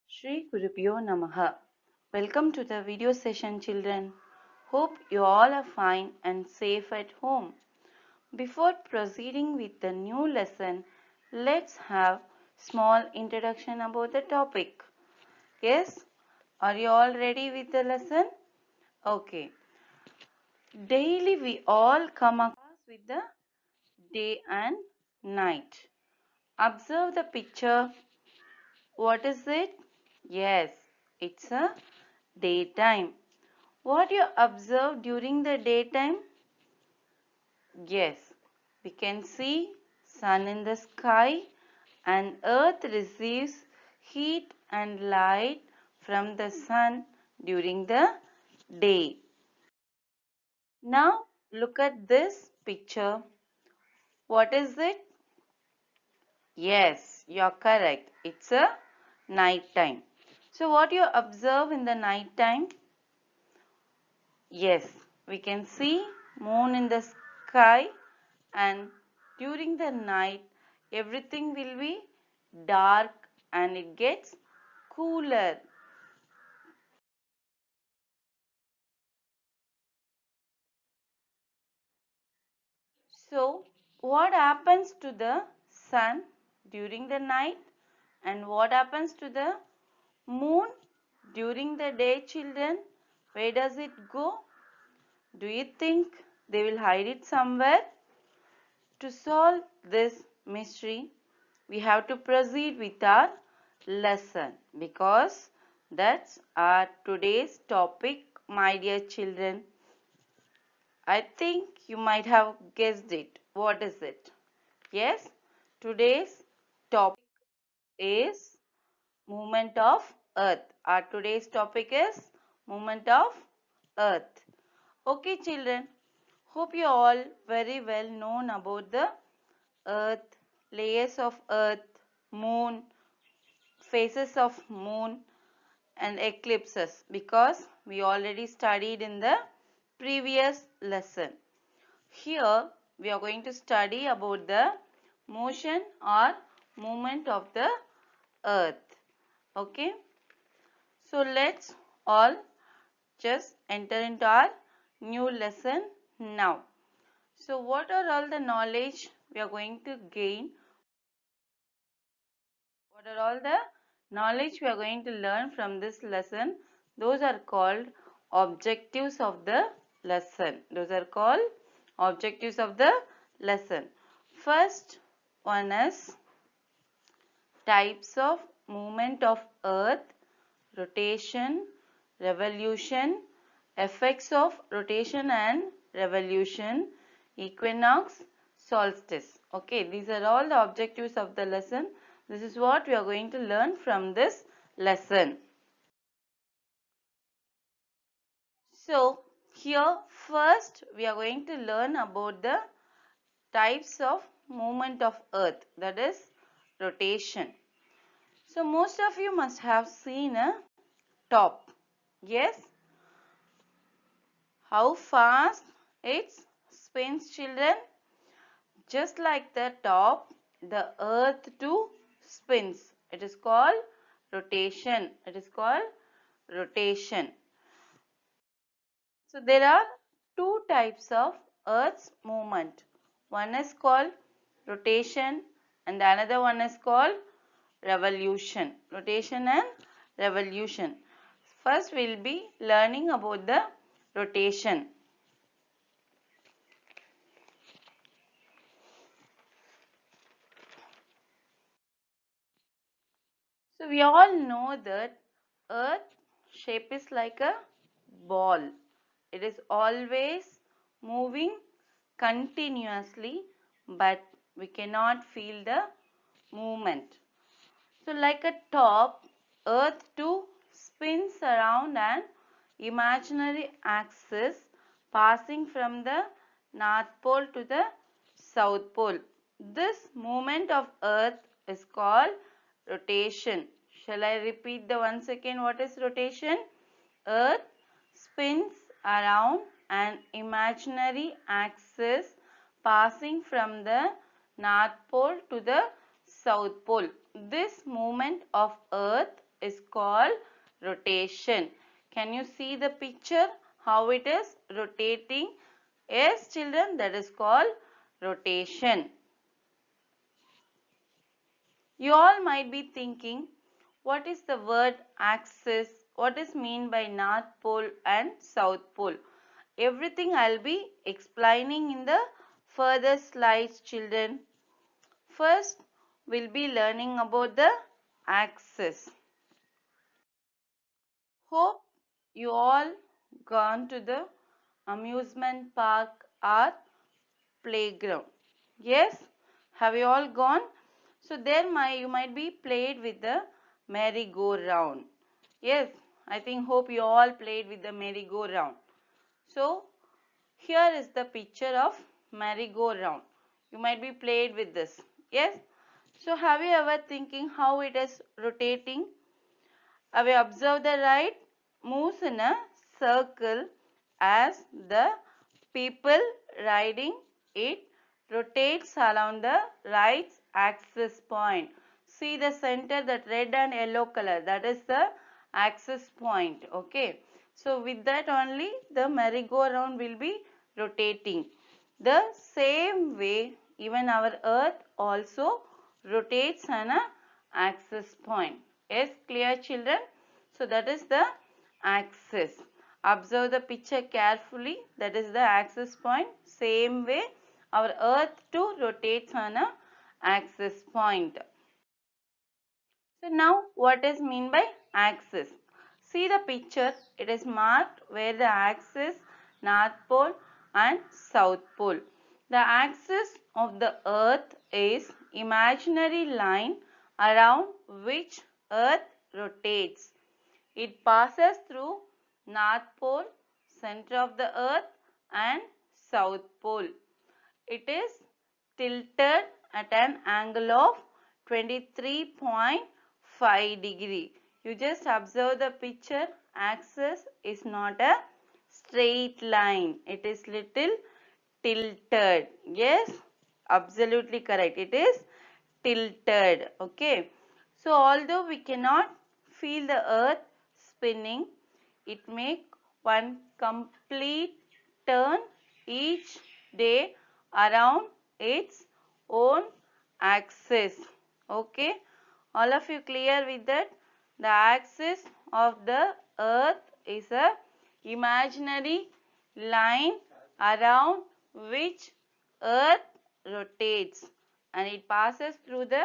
Shri Gurubhyo Namaha. Welcome to the video session, children. Hope you all are fine and safe at home. Before proceeding with the new lesson, let's have small introduction about the topic. Yes? Are you all ready with the lesson? Okay. Daily we all come across with the day and night. Observe the picture. What is it? Yes, it's a daytime. What you observe during the daytime? Yes, we can see sun in the sky and earth receives heat and light from the sun during the day. Now look at this picture. What is it? Yes, you are correct. It's a night time. So what you observe in the night time? Yes, we can see moon in the sky, and during the night everything will be dark and it gets cooler. So what happens to the sun during the night and what happens to the moon during the day, children? Where does it go? Do you think they will hide it somewhere? To solve this mystery, we have to proceed with our lesson because that's our today's topic, my dear children. I think you might have guessed it. What is it? Yes, today's topic is movement of earth. Our today's topic is movement of earth. Okay, children. Hope you all very well known about the earth, layers of earth, moon, phases of moon and eclipses because we already studied in the previous lesson. Here we are going to study about the motion or movement of the earth. Okay. So let's all just enter into our new lesson now. So what are all the knowledge we are going to gain? What are all the knowledge we are going to learn from this lesson? Those are called objectives of the lesson. Those are called objectives of the lesson. First one is types of movement of earth, rotation, revolution, effects of rotation and revolution, equinox, solstice. Okay, these are all the objectives of the lesson. This is what we are going to learn from this lesson. So, here first we are going to learn about the types of movement of earth, that is rotation. So, most of you must have seen a top. Yes, how fast it spins, children? Just like the top, the earth too spins. It is called rotation. It is called rotation. So there are two types of earth's movement. One is called rotation and the another one is called revolution. Rotation and revolution. First we will be learning about the rotation. So we all know that earth shape is like a ball. It is always moving continuously, but we cannot feel the movement. So like a top, earth too spins around an imaginary axis passing from the north pole to the south pole. This movement of earth is called rotation. Shall I repeat the once again what is rotation? Earth spins around an imaginary axis passing from the North Pole to the South Pole. This movement of Earth is called rotation. Can you see the picture how it is rotating? Yes, children, that is called rotation. You all might be thinking, what is the word axis? What is mean by North Pole and South Pole? Everything I'll be explaining in the further slides, children. First, we'll be learning about the axis. Hope you all gone to the amusement park or playground. Yes, have you all gone? So there you might be played with the merry-go-round. Yes, I think hope you all played with the merry-go-round. So here is the picture of merry-go-round. You might be played with this. Yes. So have you ever thinking how it is rotating? Have you observed the ride moves in a circle as the people riding it rotates around the right axis point. See the center, that red and yellow color, that is the axis point. Okay. So with that only the merry-go-round will be rotating. The same way even our earth also rotates on a axis point. Yes, clear children? So that is the axis. Observe the picture carefully. That is the axis point. Same way our earth too rotates on a axis point. So now what is mean by axis? See the picture. It is marked where the axis North Pole and South Pole. The axis of the earth is imaginary line around which earth rotates. It passes through North Pole, center of the earth and South Pole. It is tilted at an angle of 23.5 degree. You just observe the picture. Axis is not a straight line. It is little tilted. Yes, absolutely correct. It is tilted. Okay. So although we cannot feel the earth spinning, it make one complete turn each day around its own axis. Okay. All of you clear with that? The axis of the earth is a imaginary line around which earth rotates, and it passes through the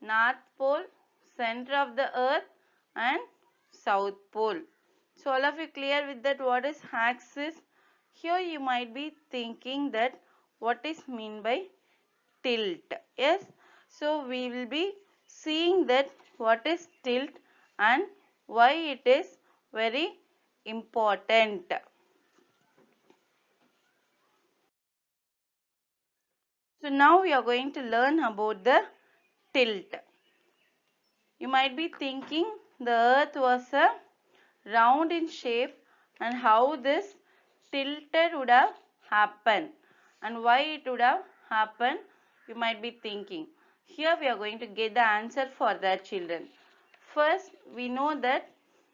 North Pole, center of the earth and South Pole. So all of you clear with that what is axis? Here you might be thinking that what is mean by tilt. Yes. So we will be seeing that what is tilt and why it is very important. So now we are going to learn about the tilt. You might be thinking the earth was a round in shape and how this tilted would have happened and why it would have happened, you might be thinking. Here we are going to get the answer for that, children. First, we know that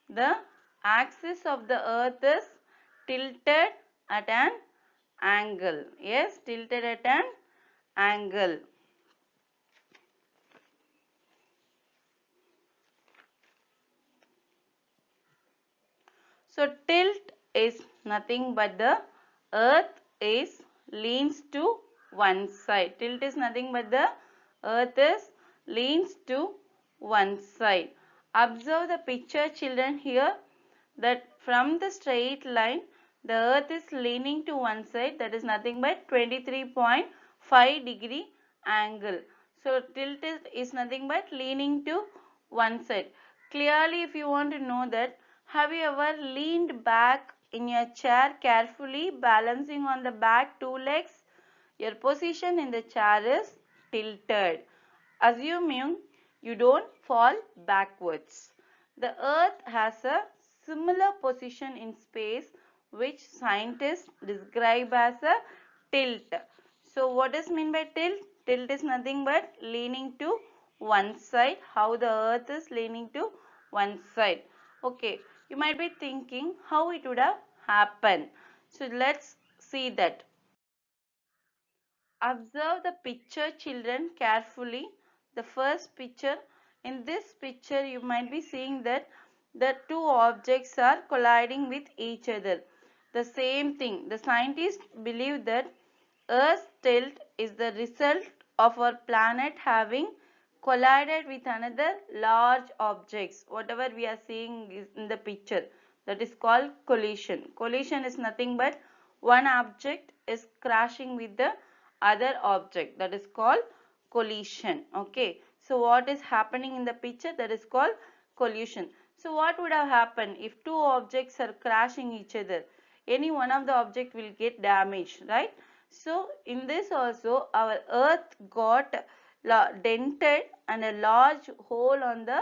the axis of the earth is tilted at an angle. Yes, tilted at an angle. So tilt is nothing but the earth is leans to one side. Tilt is nothing but the earth is leans to one side. Observe the picture, children, here, that from the straight line the earth is leaning to one side, that is nothing but 23.5 degree angle. So tilt is nothing but leaning to one side. Clearly, if you want to know that, have you ever leaned back in your chair carefully, balancing on the back two legs? Your position in the chair is tilted, assuming you don't fall backwards. The earth has a similar position in space which scientists describe as a tilt. So what is meant by tilt? Tilt is nothing but leaning to one side, how the earth is leaning to one side. Okay, you might be thinking how it would have happened. So let's see that. Observe the picture, children, carefully. The first picture. In this picture, you might be seeing that the two objects are colliding with each other. The same thing. The scientists believe that Earth's tilt is the result of our planet having collided with another large objects. Whatever we are seeing is in the picture, that is called collision. Collision is nothing but one object is crashing with the other object, that is called collision. Okay, so what is happening in the picture, that is called collision. So what would have happened if two objects are crashing each other? Any one of the object will get damaged, right? So in this also our earth got dented and a large hole on the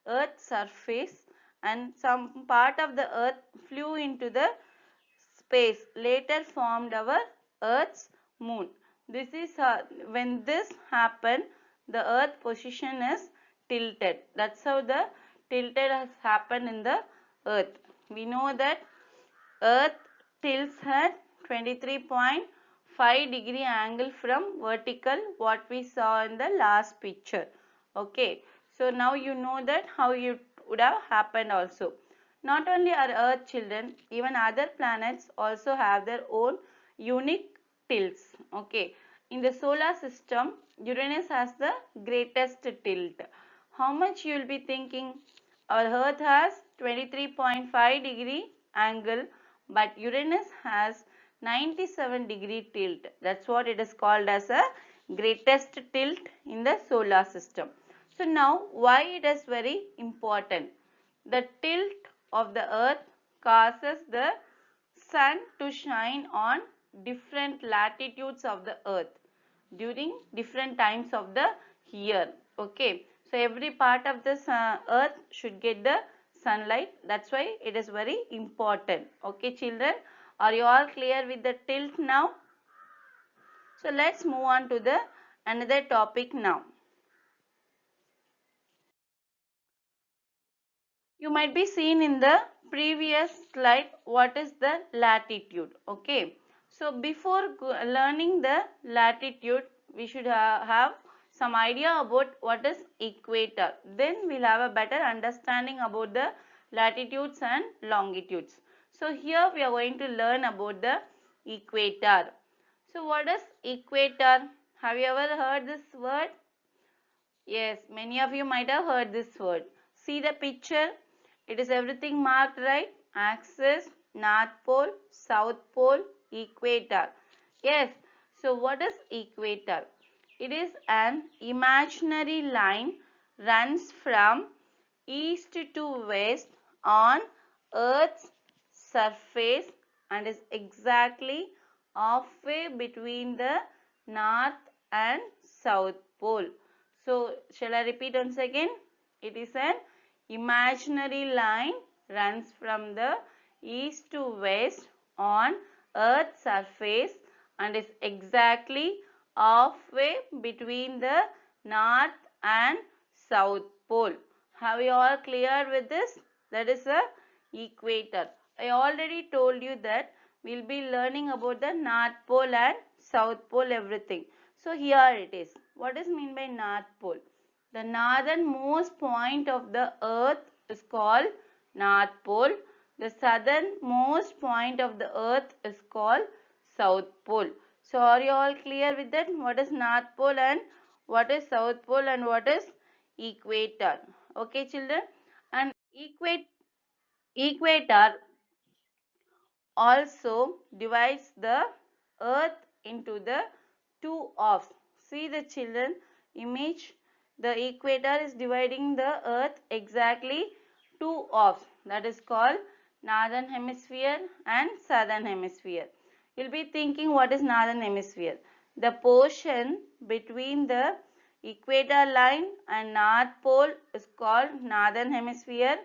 earth's surface, and some part of the earth flew into the space, later formed our earth's moon. This is when this happened, the earth position is tilted. That's how the tilted has happened in the earth. We know that earth tilts at 23.5 degree angle from vertical, what we saw in the last picture. Okay, so now you know that how it would have happened also. Not only our earth, children, even other planets also have their own unique tilts. Okay, in the solar system, Uranus has the greatest tilt. How much you will be thinking? Our earth has 23.5 degree angle, but Uranus has 97-degree tilt. That's what it is called as a greatest tilt in the solar system. So now why it is very important? The tilt of the earth causes the sun to shine on different latitudes of the earth during different times of the year. Okay, so every part of the earth should get the sunlight. That's why it is very important. Okay, children, are you all clear with the tilt now? So let's move on to the another topic now. You might be seen in the previous slide what is the latitude. Okay, so before learning the latitude, we should have some idea about what is equator. Then we'll have a better understanding about the latitudes and longitudes. So here we are going to learn about the equator. So what is equator? Have you ever heard this word? Yes, many of you might have heard this word. See the picture. It is everything marked, right? Axis, North Pole, South Pole, equator. Yes. So what is equator? It is an imaginary line runs from east to west on Earth's surface and is exactly halfway between the North and South Pole. So, shall I repeat once again? It is an imaginary line runs from the east to west on Earth's surface and is exactly halfway between the North and South Pole. Have you all clear with this? That is the equator. I already told you that we will be learning about the North Pole and South Pole, everything. So here it is. What is mean by North Pole? The northernmost point of the earth is called North Pole. The southernmost point of the earth is called South Pole. So are you all clear with that? What is North Pole and what is South Pole and what is equator? Okay, children. And equator also divides the earth into the two halves. See the children image. The equator is dividing the earth exactly two halves. That is called northern hemisphere and southern hemisphere. You'll be thinking what is northern hemisphere? The portion between the equator line and North Pole is called northern hemisphere.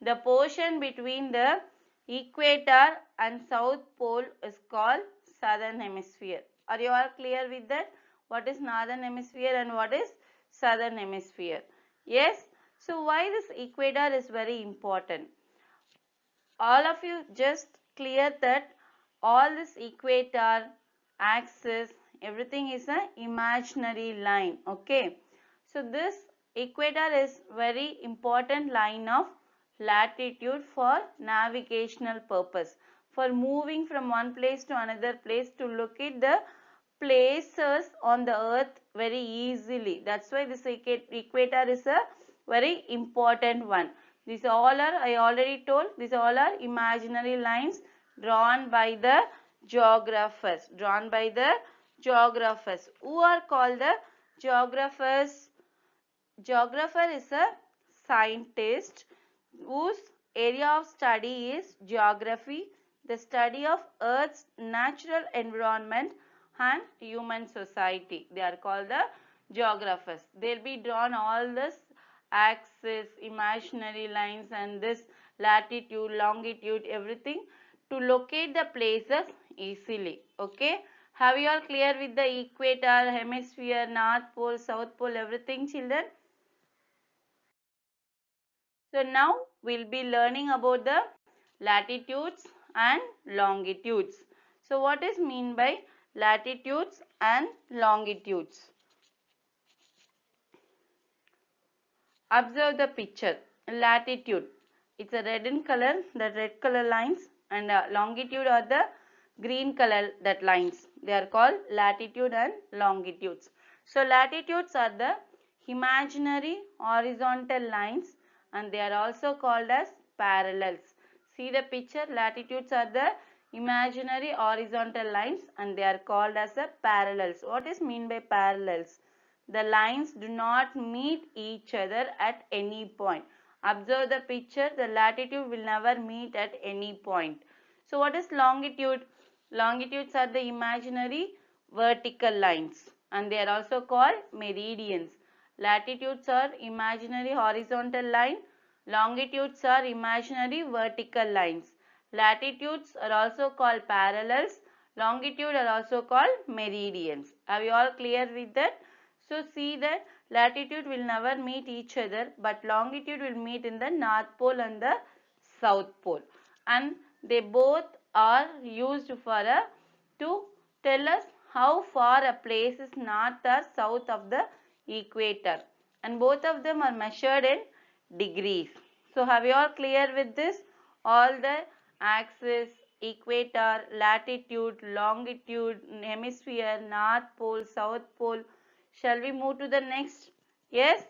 The portion between the equator and South Pole is called southern hemisphere. Are you all clear with that? What is northern hemisphere and what is southern hemisphere? Yes. So why this equator is very important? All of you just clear that all this equator, axis, everything is an imaginary line. Okay. So this equator is very important line of latitude for navigational purpose. For moving from one place to another place to locate the places on the earth very easily. That's why this equator is a very important one. These all are, I already told, these all are imaginary lines drawn by the geographers. Drawn by the geographers. Who are called the geographers? Geographer is a scientist whose area of study is geography, the study of Earth's natural environment and human society. They are called the geographers. They'll be drawn all this axis, imaginary lines and this latitude, longitude, everything to locate the places easily. Okay. Have you all clear with the equator, hemisphere, north pole, south pole, everything, children? So now we'll be learning about the latitudes and longitudes. So what is mean by latitudes and longitudes? Observe the picture. Latitude, it's a red in color, the red color lines, and longitude are the green color that lines. They are called latitude and longitudes. So latitudes are the imaginary horizontal lines and they are also called as parallels. See the picture, latitudes are the imaginary horizontal lines and they are called as the parallels. What is mean by parallels? The lines do not meet each other at any point. Observe the picture, the latitude will never meet at any point. So what is longitude? Longitudes are the imaginary vertical lines and they are also called meridians. Latitudes are imaginary horizontal line. Longitudes are imaginary vertical lines. Latitudes are also called parallels. Longitude are also called meridians. Are you all clear with that? So see that latitude will never meet each other but longitude will meet in the north pole and the south pole. And they both are used for to tell us how far a place is north or south of the equator. And both of them are measured in degrees. So have you all clear with this? All the axis, equator, latitude, longitude, hemisphere, north pole, south pole. Shall we move to the next? Yes.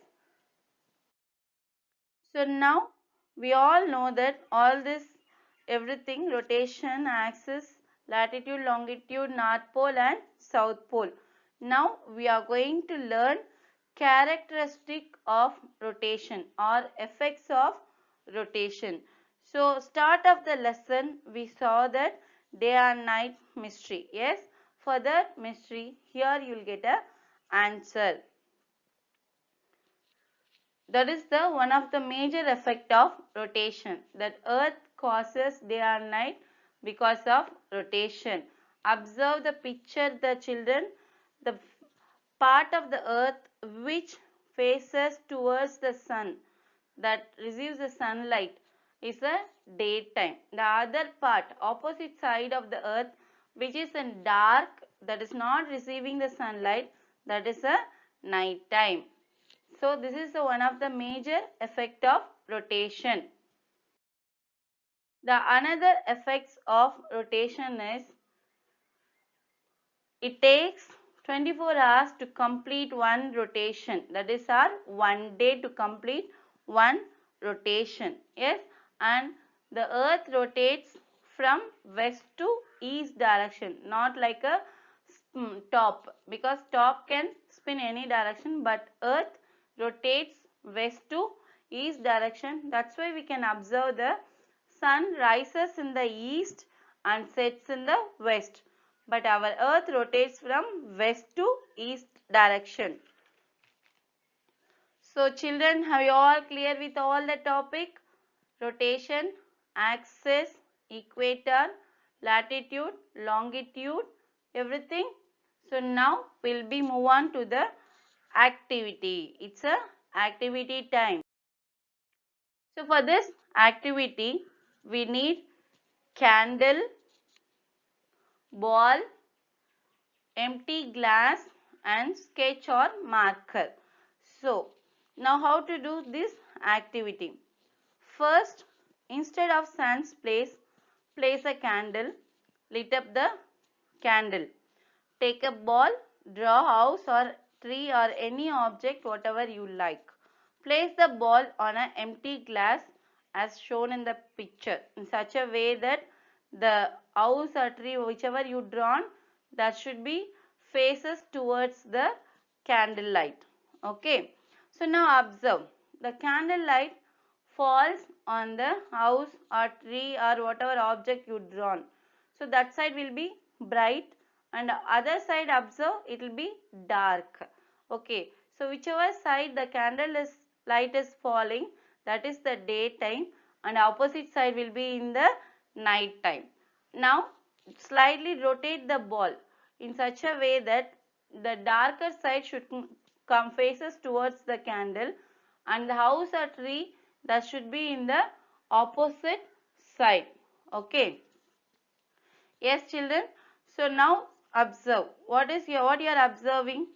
So now we all know that all this everything rotation, axis, latitude, longitude, north pole and south pole. Now we are going to learn characteristic of rotation or effects of rotation. So start of the lesson we saw that day and night mystery. Yes, for that mystery here you will get a answer. That is the one of the major effect of rotation, that earth causes day and night because of rotation. Observe the picture, the children. The part of the earth which faces towards the sun, that receives the sunlight, is a daytime. The other part, opposite side of the earth, which is in dark, that is not receiving the sunlight, that is a night time. So this is one of the major effect of rotation. The another effects of rotation is it takes 24 hours to complete one rotation. That is our 1 day to complete one rotation. Yes, and the earth rotates from west to east direction, not like a top, because top can spin any direction but earth rotates west to east direction. That's why we can observe the sun rises in the east and sets in the west, but our earth rotates from west to east direction. So children, have you all clear with all the topic? Rotation, axis, equator, latitude, longitude, everything. So now we'll be move on to the activity. It's a activity time. So for this activity, we need candle, ball, empty glass and sketch or marker. So now how to do this activity? First, instead of sun's place a candle, lit up the candle. Take a ball, draw a house or tree or any object whatever you like. Place the ball on an empty glass as shown in the picture in such a way that the house or tree whichever you drawn that should be faces towards the candlelight. Okay. So now observe the candlelight falls on the house or tree or whatever object you drawn. So that side will be bright and other side observe it will be dark. Okay. So whichever side the candle is light is falling that is the daytime and opposite side will be in the night time. Now slightly rotate the ball in such a way that the darker side should come faces towards the candle and the house or tree that should be in the opposite side. Okay. Yes children. So now observe what you are observing.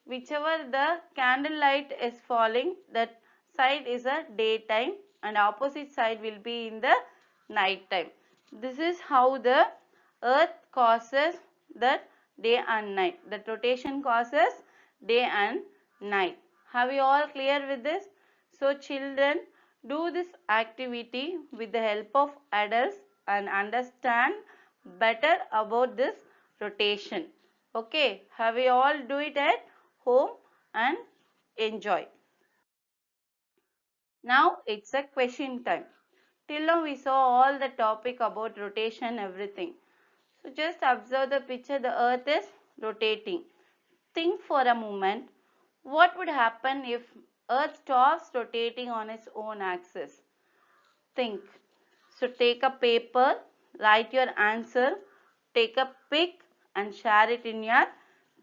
Whichever the candlelight is falling that side is a daytime and opposite side will be in the night time. This is how the earth causes the day and night. The rotation causes day and night. Have you all clear with this? So children, do this activity with the help of adults and understand better about this rotation. Okay, have you all do it at home and enjoy. Now it's a question time. Till now we saw all the topic about rotation, everything. So just observe the picture, the earth is rotating. Think for a moment, what would happen if earth stops rotating on its own axis? Think. So take a paper, write your answer, take a pic and share it in your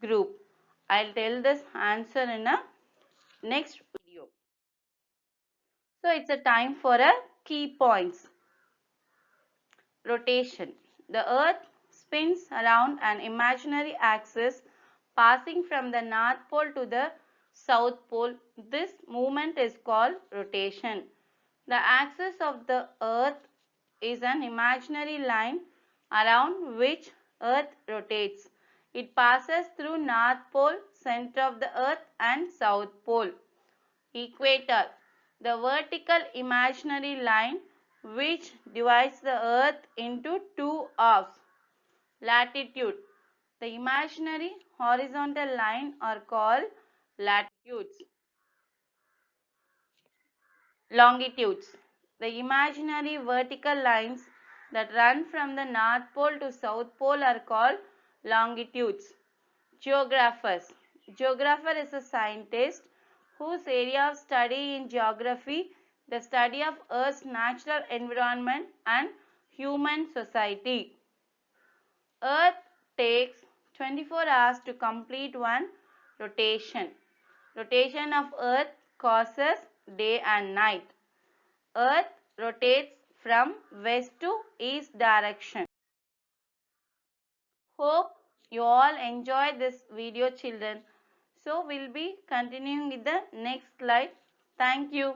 group. I'll tell this answer in a next video. So it's a time for a key points. Rotation. The earth spins around an imaginary axis passing from the north pole to the south pole. This movement is called rotation. The axis of the earth is an imaginary line around which earth rotates. It passes through north pole, center of the earth and south pole. Equator. The vertical imaginary line which divides the earth into two halves. Latitude. The imaginary horizontal line are called latitudes. Longitudes. The imaginary vertical lines that run from the north pole to south pole are called longitudes. Geographers. Geographer is a scientist whose area of study in geography, the study of Earth's natural environment and human society. Earth takes 24 hours to complete one rotation. Rotation of Earth causes day and night. Earth rotates from west to east direction. Hope you all enjoy this video children. So we'll be continuing with the next slide. Thank you.